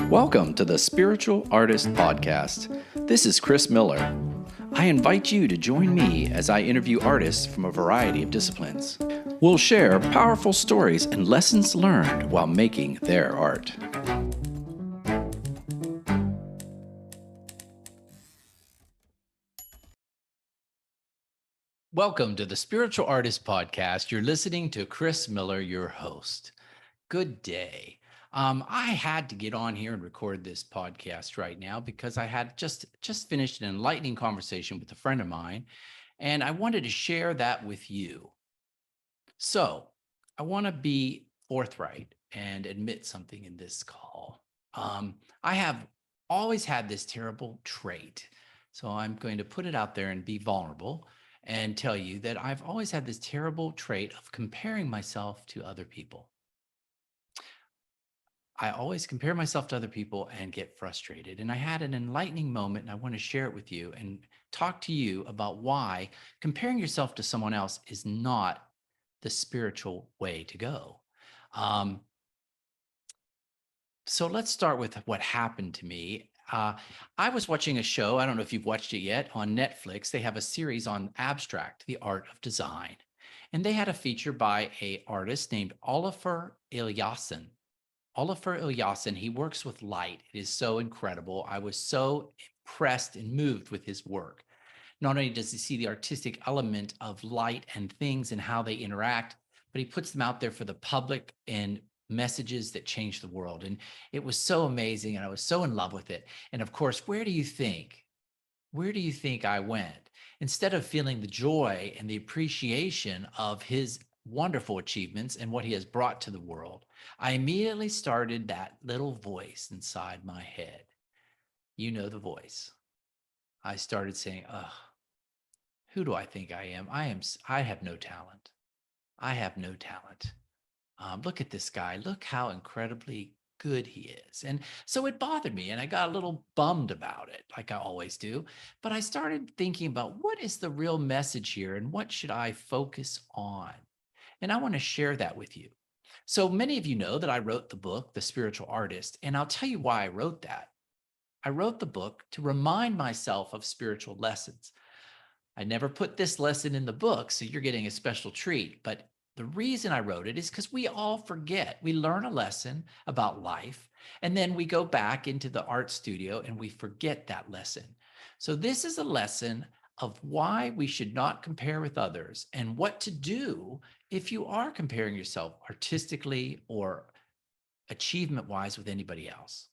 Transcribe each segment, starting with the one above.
Welcome to the Spiritual Artist Podcast. This is Chris Miller. I invite you to join me as I interview artists from a variety of disciplines. We'll share powerful stories and lessons learned while making their art. Welcome to the Spiritual Artist Podcast. You're listening to Chris Miller, your host. Good day. I had to get on here and record this podcast right now because I had just finished an enlightening conversation with a friend of mine, and I wanted to share that with you. So I want to be forthright and admit something in this call. I have always had this terrible trait. So I'm going to put it out there and be vulnerable and tell you that I've always had this terrible trait of comparing myself to other people. I always compare myself to other people and get frustrated. And I had an enlightening moment, and I want to share it with you and talk to you about why comparing yourself to someone else is not the spiritual way to go. Um, so let's start with what happened to me. I was watching a show. I don't know if you've watched it yet on Netflix. They have a series on abstract, the art of design. And they had a feature by an artist named Oliver Eliasson. Oliver Eliasson, he works with light. It is so incredible. I was so impressed and moved with his work. Not only does he see the artistic element of light and things and how they interact, but he puts them out there for the public and messages that change the world. And it was so amazing, and I was so in love with it. And of course, where do you think I went? Instead of feeling the joy and the appreciation of his wonderful achievements and what he has brought to the world, I immediately started that little voice inside my head. You know the voice. I started saying, "Ugh, who do I think I am? I have no talent. I have no talent. Look at this guy. Look how incredibly good he is." And so it bothered me, and I got a little bummed about it, like I always do. But I started thinking about what is the real message here and what should I focus on? And I want to share that with you. So many of you know that I wrote the book, The Spiritual Artist, and I'll tell you why I wrote that. I wrote the book to remind myself of spiritual lessons. I never put this lesson in the book, so you're getting a special treat. But the reason I wrote it is because we all forget. We learn a lesson about life, and then we go back into the art studio and we forget that lesson. So, this is a lesson of why we should not compare with others and what to do if you are comparing yourself artistically or achievement wise with anybody else.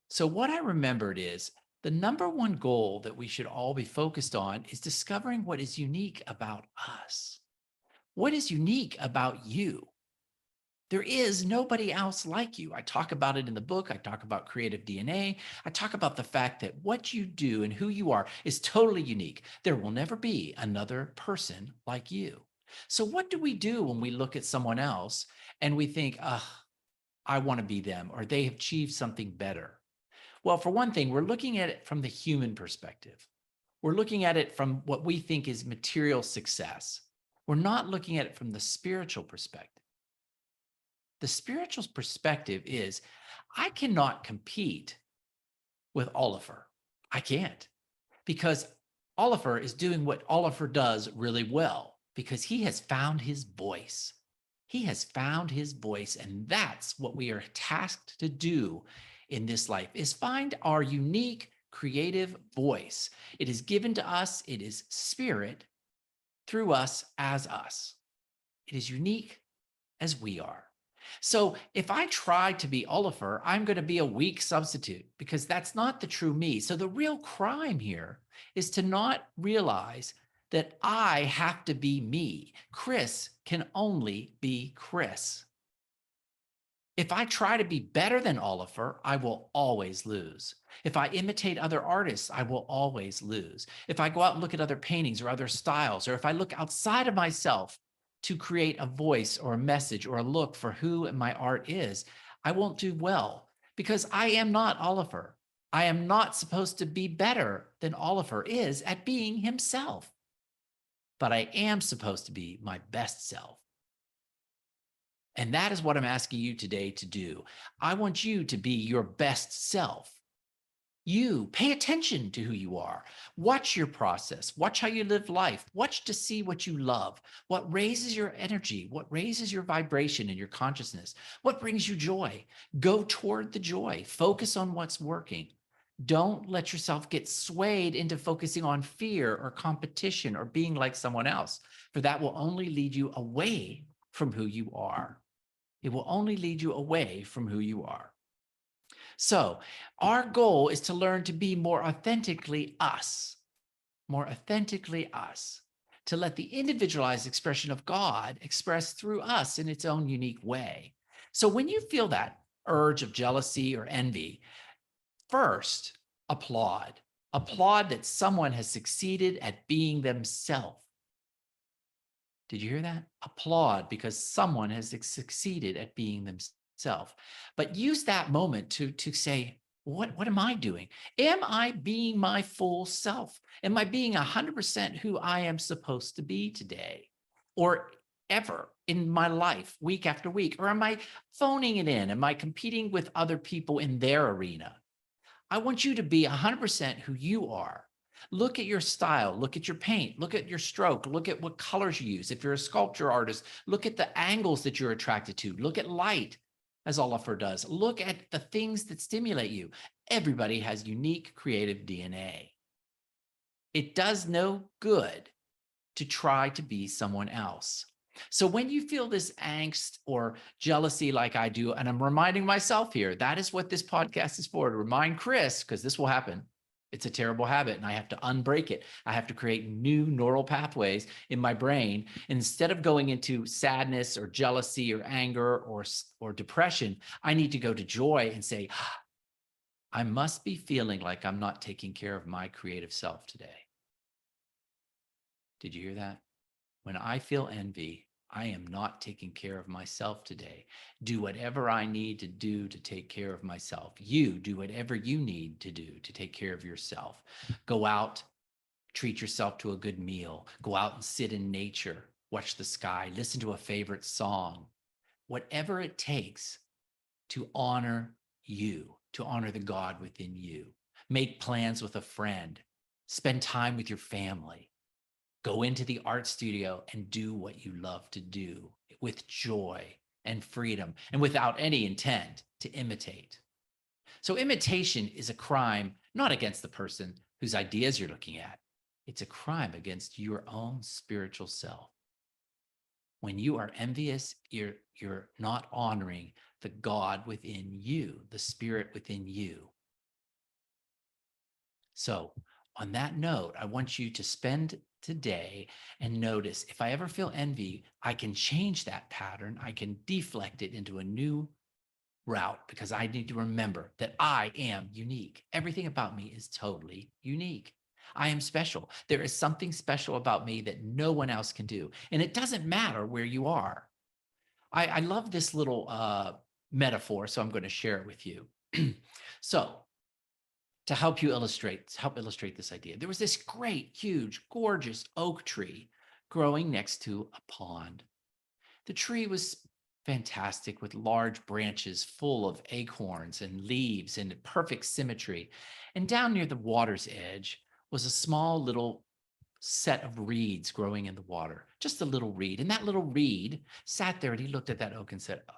So, what I remembered is the number one goal that we should all be focused on is discovering what is unique about us. What is unique about you? There is nobody else like you. I talk about it in the book. I talk about creative DNA. I talk about the fact that what you do and who you are is totally unique. There will never be another person like you. So, what do we do when we look at someone else and we think, I want to be them, or they have achieved something better? Well, for one thing, we're looking at it from the human perspective. We're looking at it from what we think is material success. We're not looking at it from the spiritual perspective. The spiritual perspective is I cannot compete with Oliver. I can't, because Oliver is doing what Oliver does really well because he has found his voice. He has found his voice, and that's what we are tasked to do in this life is find our unique creative voice. It is given to us, it is spirit through us as us. It is unique as we are. So if I try to be Oliver, I'm going to be a weak substitute because that's not the true me. So the real crime here is to not realize that I have to be me. Chris can only be Chris. If I try to be better than Oliver, I will always lose. If I imitate other artists, I will always lose. If I go out and look at other paintings or other styles, or if I look outside of myself to create a voice or a message or a look for who my art is, I won't do well because I am not Oliver. I am not supposed to be better than Oliver is at being himself, but I am supposed to be my best self. And that is what I'm asking you today to do. I want you to be your best self. You pay attention to who you are. Watch your process. Watch how you live life. Watch to see what you love, what raises your energy, what raises your vibration and your consciousness, what brings you joy. Go toward the joy. Focus on what's working. Don't let yourself get swayed into focusing on fear or competition or being like someone else, for that will only lead you away from who you are. It will only lead you away from who you are. So, our goal is to learn to be more authentically us, to let the individualized expression of God express through us in its own unique way. So, when you feel that urge of jealousy or envy, first applaud. Applaud that someone has succeeded at being themselves. Did you hear that? Applaud because someone has succeeded at being themselves. But use that moment to say, what am I doing? Am I being my full self? Am I being 100% who I am supposed to be today? Or ever in my life, week after week? Or am I phoning it in? Am I competing with other people in their arena? I want you to be 100% who you are. Look at your style, look at your paint, look at your stroke, look at what colors you use. If you're a sculpture artist, look at the angles that you're attracted to. Look at light, as Oliver does. Look at the things that stimulate you. Everybody has unique creative DNA. It does no good to try to be someone else. So when you feel this angst or jealousy like I do, and I'm reminding myself here, that is what this podcast is for, to remind Chris, because this will happen. It's a terrible habit and I have to unbreak it. I have to create new neural pathways in my brain. Instead of going into sadness or jealousy or anger or depression, I need to go to joy and say, I must be feeling like I'm not taking care of my creative self today. Did you hear that? When I feel envy, I am not taking care of myself today. Do whatever I need to do to take care of myself. You do whatever you need to do to take care of yourself. Go out, treat yourself to a good meal. Go out and sit in nature, watch the sky, listen to a favorite song. Whatever it takes to honor you, to honor the God within you. Make plans with a friend. Spend time with your family. Go into the art studio and do what you love to do with joy and freedom and without any intent to imitate. So, imitation is a crime not against the person whose ideas you're looking at, it's a crime against your own spiritual self. When you are envious, you're not honoring the God within you, the spirit within you. So, on that note, I want you to spend today and notice if I ever feel envy, I can change that pattern. I can deflect it into a new route because I need to remember that I am unique. Everything about me is totally unique. I am special. There is something special about me that no one else can do. And it doesn't matter where you are. I love this little metaphor, so I'm going to share it with you. So, to help illustrate this idea. There was this great, huge, gorgeous oak tree growing next to a pond. The tree was fantastic with large branches full of acorns and leaves in perfect symmetry. And down near the water's edge was a small little set of reeds growing in the water, just a little reed. And that little reed sat there and he looked at that oak and said, oh,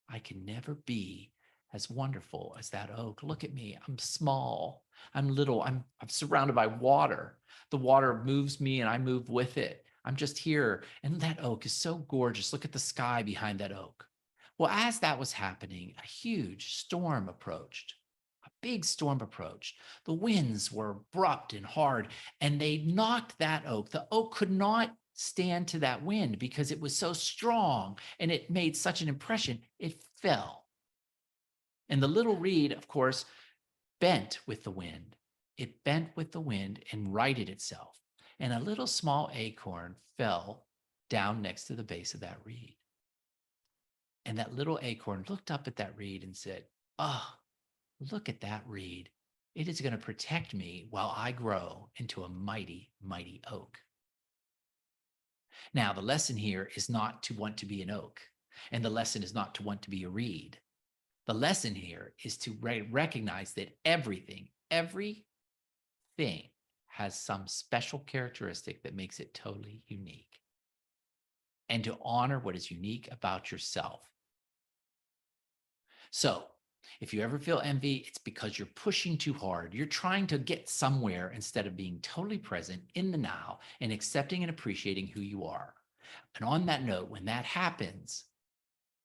I can never be as wonderful as that oak. Look at me. I'm small. I'm little. I'm surrounded by water. The water moves me and I move with it. I'm just here. And that oak is so gorgeous. Look at the sky behind that oak. Well, as that was happening, a huge storm approached. A big storm approached. The winds were abrupt and hard, and they knocked that oak. The oak could not stand to that wind because it was so strong and it made such an impression, it fell. And the little reed, of course, bent with the wind. It bent with the wind and righted itself. And a little small acorn fell down next to the base of that reed. And that little acorn looked up at that reed and said, oh, look at that reed. It is going to protect me while I grow into a mighty, mighty oak. Now, the lesson here is not to want to be an oak. And the lesson is not to want to be a reed. The lesson here is to recognize that everything has some special characteristic that makes it totally unique, and to honor what is unique about yourself. So, if you ever feel envy, it's because you're pushing too hard. You're trying to get somewhere instead of being totally present in the now and accepting and appreciating who you are. And on that note, when that happens,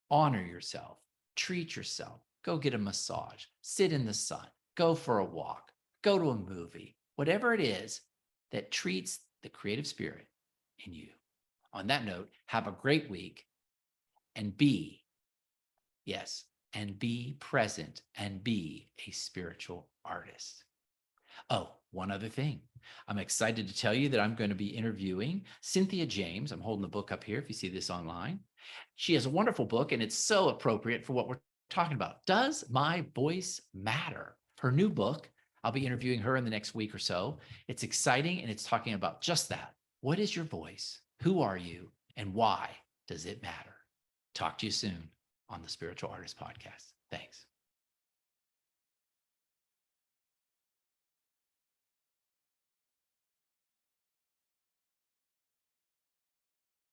honor yourself, treat yourself, go get a massage, sit in the sun, go for a walk, go to a movie, whatever it is that treats the creative spirit in you. On that note, have a great week and yes, and be present and be a spiritual artist. Oh, one other thing. I'm excited to tell you that I'm going to be interviewing Cynthia James. I'm holding the book up here if you see this online. She has a wonderful book, and it's so appropriate for what we're talking about. Does my voice matter? Her new book, I'll be interviewing her in the next week or so. It's exciting, and it's talking about just that. What is your voice? Who are you? And why does it matter? Talk to you soon on the Spiritual Artist Podcast. Thanks.